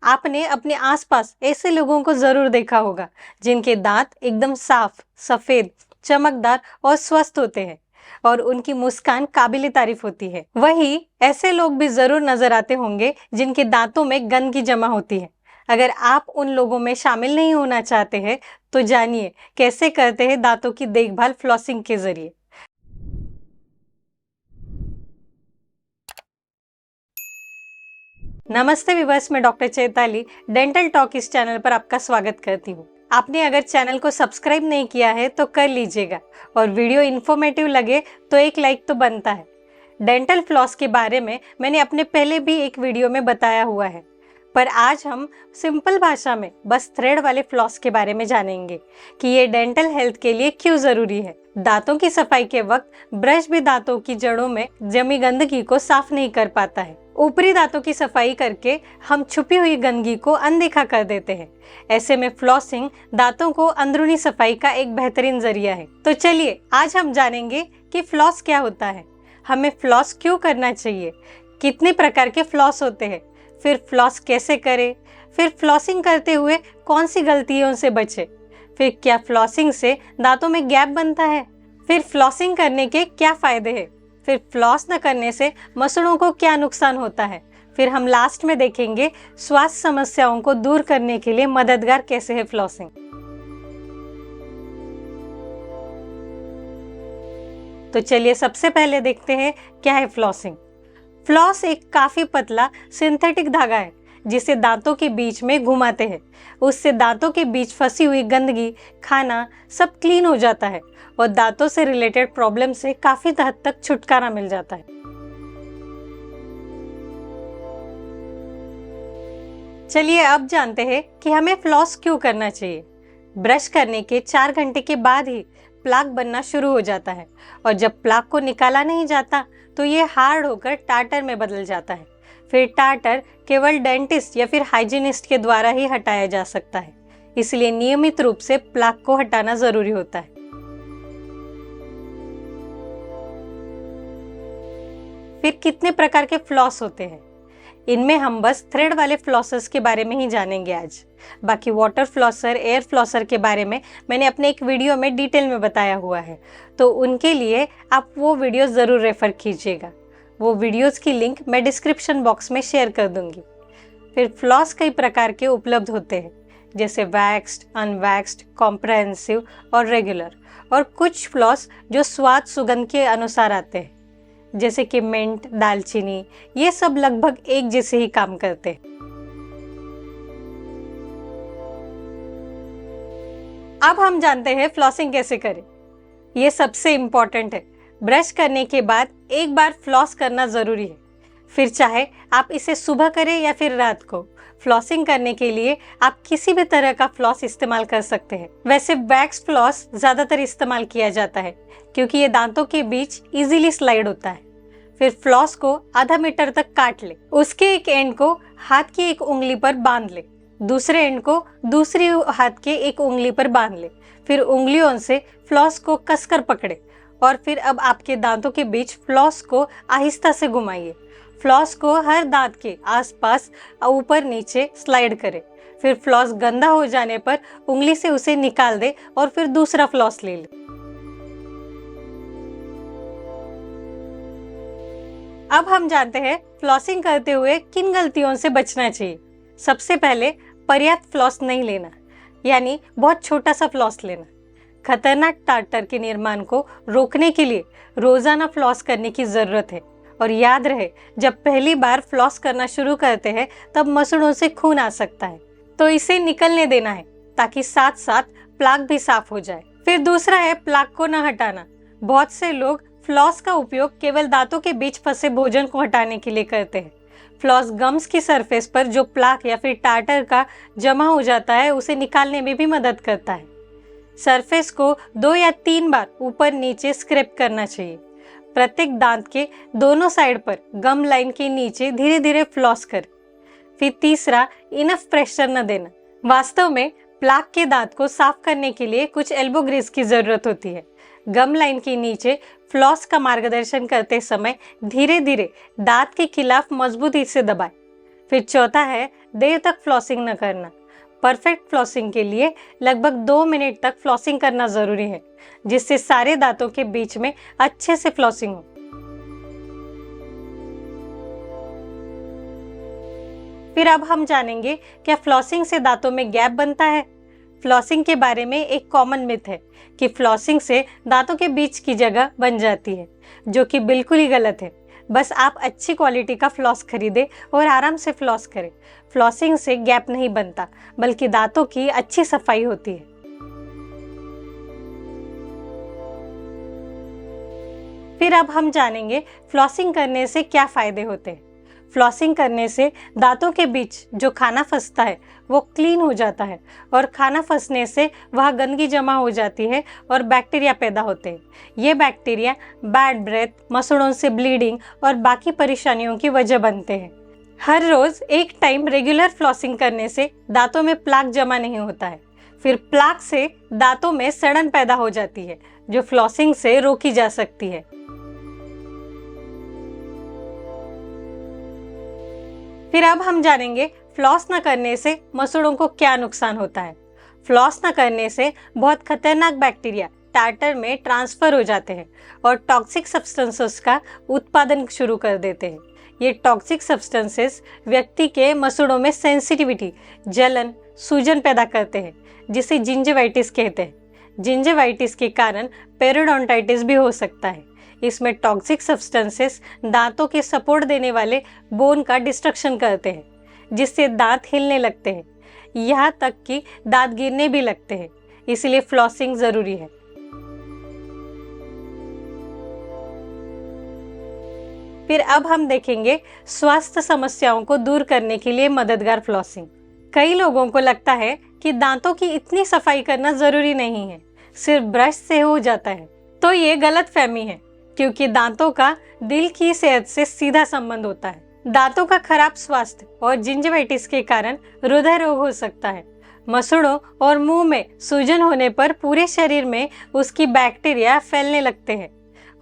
आपने अपने आसपास ऐसे लोगों को जरूर देखा होगा जिनके दांत एकदम साफ, सफेद, चमकदार और स्वस्थ होते हैं और उनकी मुस्कान काबिले तारीफ होती है। वहीं ऐसे लोग भी जरूर नजर आते होंगे जिनके दांतों में गंदगी जमा होती है। अगर आप उन लोगों में शामिल नहीं होना चाहते हैं तो जानिए कैसे करते हैं दांतों की देखभाल फ्लॉसिंग के जरिए। नमस्ते विवर्स, मैं डॉक्टर चैताली डेंटल टॉक इस चैनल पर आपका स्वागत करती हूँ। आपने अगर चैनल को सब्सक्राइब नहीं किया है तो कर लीजिएगा और वीडियो इन्फॉर्मेटिव लगे तो एक लाइक तो बनता है। डेंटल फ्लॉस के बारे में मैंने अपने पहले भी एक वीडियो में बताया हुआ है, पर आज हम सिंपल भाषा में बस थ्रेड वाले फ्लॉस के बारे में जानेंगे कि ये डेंटल हेल्थ के लिए क्यों जरूरी है। दांतों की सफाई के वक्त ब्रश भी दांतों की जड़ों में जमी गंदगी को साफ नहीं कर पाता है। ऊपरी दांतों की सफाई करके हम छुपी हुई गंदगी को अनदेखा कर देते हैं। ऐसे में फ्लॉसिंग दांतों को अंदरूनी सफाई का एक बेहतरीन जरिया है। तो चलिए आज हम जानेंगे कि फ्लॉस क्या होता है, हमें फ्लॉस क्यों करना चाहिए, कितने प्रकार के फ्लॉस होते हैं, फिर फ्लॉस कैसे करें, फिर फ्लॉसिंग करते हुए कौन सी गलतियों से बचे, फिर क्या फ्लॉसिंग से दांतों में गैप बनता है, फिर फ्लॉसिंग करने के क्या फायदे हैं, फिर फ्लॉस न करने से मसूड़ों को क्या नुकसान होता है, फिर हम लास्ट में देखेंगे स्वास्थ्य समस्याओं को दूर करने के लिए मददगार कैसे है फ्लॉसिंग। तो चलिए सबसे पहले देखते हैं क्या है फ्लॉसिंग। फ्लॉस एक काफी पतला सिंथेटिक धागा है जिसे दांतों के बीच में घुमाते हैं। उससे दांतों के बीच फंसी हुई गंदगी, खाना सब क्लीन हो जाता है और दांतों से रिलेटेड प्रॉब्लम से काफी हद तक छुटकारा मिल जाता है। चलिए अब जानते हैं कि हमें फ्लॉस क्यों करना चाहिए। ब्रश करने के 4 घंटे के बाद ही प्लाक बनना शुरू हो जाता है और जब प्लाक को निकाला नहीं जाता तो ये हार्ड होकर टार्टर में बदल जाता है। फिर टार्टर केवल डेंटिस्ट या फिर हाइजीनिस्ट के द्वारा ही हटाया जा सकता है, इसलिए नियमित रूप से प्लाक को हटाना जरूरी होता है। फिर कितने प्रकार के फ्लॉस होते हैं, इनमें हम बस थ्रेड वाले फ्लॉसर्स के बारे में ही जानेंगे आज। बाकी वाटर फ्लॉसर, एयर फ्लॉसर के बारे में मैंने अपने एक वीडियो में डिटेल में बताया हुआ है, तो उनके लिए आप वो वीडियो ज़रूर रेफर कीजिएगा। वो वीडियोस की लिंक मैं डिस्क्रिप्शन बॉक्स में शेयर कर दूंगी। फिर फ्लॉस कई प्रकार के उपलब्ध होते हैं, जैसे वैक्स्ड, अनवैक्स्ड, कॉम्प्रहेंसिव और रेगुलर, और कुछ फ्लॉस जो स्वाद सुगंध के अनुसार आते हैं, जैसे कि मिंट, दालचीनी, ये सब लगभग एक जैसे ही काम करते हैं। अब हम जानते हैं फ्लॉसिंग कैसे करें। ये सबसे इम्पोर्टेंट है। ब्रश करने के बाद एक बार फ्लॉस करना जरूरी है, फिर चाहे आप इसे सुबह करें या फिर रात को। फ्लॉसिंग करने के लिए आप किसी भी तरह का फ्लॉस इस्तेमाल कर सकते हैं। वैसे वैक्स फ्लॉस ज्यादातर इस्तेमाल किया जाता है क्योंकि ये दांतों के बीच इजीली स्लाइड होता है। फिर फ्लॉस को आधा मीटर तक काट ले, उसके एक एंड को हाथ की एक उंगली पर बांध ले, दूसरे एंड को दूसरी हाथ के एक उंगली पर बांध ले, फिर उंगलियों से फ्लॉस को कसकर पकड़े और फिर अब आपके दांतों के बीच फ्लॉस को आहिस्ता से घुमाइए। फ्लॉस को हर दांत के आसपास ऊपर नीचे स्लाइड करें। फिर फ्लॉस गंदा हो जाने पर उंगली से उसे निकाल दे और फिर दूसरा फ्लॉस ले ले। अब हम जानते हैं फ्लॉसिंग करते हुए किन गलतियों से बचना चाहिए। सबसे पहले पर्याप्त फ्लॉस नहीं लेना, यानी बहुत छोटा सा फ्लॉस लेना। खतरनाक टार्टर के निर्माण को रोकने के लिए रोजाना फ्लॉस करने की जरूरत है। और याद रहे, जब पहली बार फ्लॉस करना शुरू करते हैं तब मसूड़ों से खून आ सकता है, तो इसे निकलने देना है ताकि साथ साथ प्लाक भी साफ हो जाए। फिर दूसरा है प्लाक को न हटाना। बहुत से लोग फ्लॉस का उपयोग केवल दांतों के बीच फंसे भोजन को हटाने के लिए करते हैं। फ्लॉस गम्स की सरफेस पर जो प्लाक या फिर टार्टर का जमा हो जाता है उसे निकालने में भी मदद करता है। सरफेस को 2 या 3 बार ऊपर नीचे स्क्रैप करना चाहिए। प्रत्येक दांत के दोनों साइड पर गम लाइन के नीचे धीरे धीरे फ्लॉस करें। फिर तीसरा, इनफ प्रेशर न देना। वास्तव में प्लाक के दांत को साफ करने के लिए कुछ एल्बो ग्रीस की जरूरत होती है। गम लाइन के नीचे फ्लॉस का मार्गदर्शन करते समय धीरे धीरे दांत के खिलाफ मजबूती से दबाएं। फिर चौथा है देर तक फ्लॉसिंग न करना। परफेक्ट फ्लॉसिंग के लिए लगभग 2 मिनट तक फ्लॉसिंग करना ज़रूरी है, जिससे सारे दांतों के बीच में अच्छे से फ्लॉसिंग हो। फिर अब हम जानेंगे क्या फ्लॉसिंग से दांतों में गैप बनता है। फ्लॉसिंग के बारे में एक कॉमन मिथ है कि फ्लॉसिंग से दांतों के बीच की जगह बन जाती है, जो कि बिल्कुल ही गलत है। बस आप अच्छी क्वालिटी का फ्लॉस खरीदें और आराम से फ्लॉस करें। फ्लॉसिंग से गैप नहीं बनता, बल्कि दांतों की अच्छी सफाई होती है। फिर अब हम जानेंगे फ्लॉसिंग करने से क्या फायदे होते हैं। फ्लॉसिंग करने से दांतों के बीच जो खाना फंसता है वो क्लीन हो जाता है, और खाना फंसने से वह गंदगी जमा हो जाती है और बैक्टीरिया पैदा होते हैं। ये बैक्टीरिया बैड ब्रेथ, मसूड़ों से ब्लीडिंग और बाकी परेशानियों की वजह बनते हैं। हर रोज एक टाइम रेगुलर फ्लॉसिंग करने से दांतों में प्लाक जमा नहीं होता है। फिर प्लाक से दांतों में सड़न पैदा हो जाती है, जो फ्लॉसिंग से रोकी जा सकती है। फिर अब हम जानेंगे फ्लॉस न करने से मसूड़ों को क्या नुकसान होता है। फ्लॉस न करने से बहुत खतरनाक बैक्टीरिया टार्टर में ट्रांसफर हो जाते हैं और टॉक्सिक सब्सटेंसेस का उत्पादन शुरू कर देते हैं। ये टॉक्सिक सब्सटेंसेस व्यक्ति के मसूड़ों में सेंसिटिविटी, जलन, सूजन पैदा करते हैं, जिसे जिंजिवाइटिस कहते हैं। जिंजिवाइटिस के कारण पेरियोडोंटाइटिस भी हो सकता है। इसमें टॉक्सिक सब्सटेंसेस दांतों के सपोर्ट देने वाले बोन का डिस्ट्रक्शन करते हैं, जिससे दांत हिलने लगते हैं, यहाँ तक कि दांत गिरने भी लगते हैं। इसलिए फ्लॉसिंग जरूरी है। फिर अब हम देखेंगे स्वास्थ्य समस्याओं को दूर करने के लिए मददगार फ्लॉसिंग। कई लोगों को लगता है कि दांतों की इतनी सफाई करना जरूरी नहीं है, सिर्फ ब्रश से हो जाता है। तो ये गलतफहमी है, क्योंकि दांतों का दिल की सेहत से सीधा संबंध होता है। दांतों का खराब स्वास्थ्य और जिंजिवाइटिस के कारण हृदय रोग हो सकता है। मसूड़ों और मुंह में सूजन होने पर पूरे शरीर में उसकी बैक्टीरिया फैलने लगते हैं,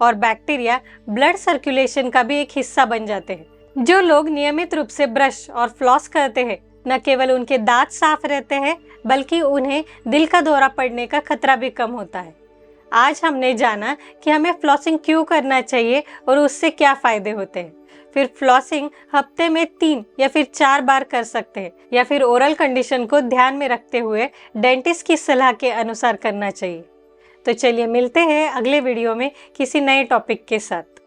और बैक्टीरिया ब्लड सर्कुलेशन का भी एक हिस्सा बन जाते हैं। जो लोग नियमित रूप से ब्रश और फ्लॉस करते हैं, न केवल उनके दांत साफ रहते हैं, बल्कि उन्हें दिल का दौरा पड़ने का खतरा भी कम होता है। आज हमने जाना कि हमें फ्लॉसिंग क्यों करना चाहिए और उससे क्या फायदे होते हैं। फिर फ्लॉसिंग हफ्ते में 3 या फिर 4 बार कर सकते हैं, या फिर ओरल कंडीशन को ध्यान में रखते हुए डेंटिस्ट की सलाह के अनुसार करना चाहिए। तो चलिए मिलते हैं अगले वीडियो में किसी नए टॉपिक के साथ।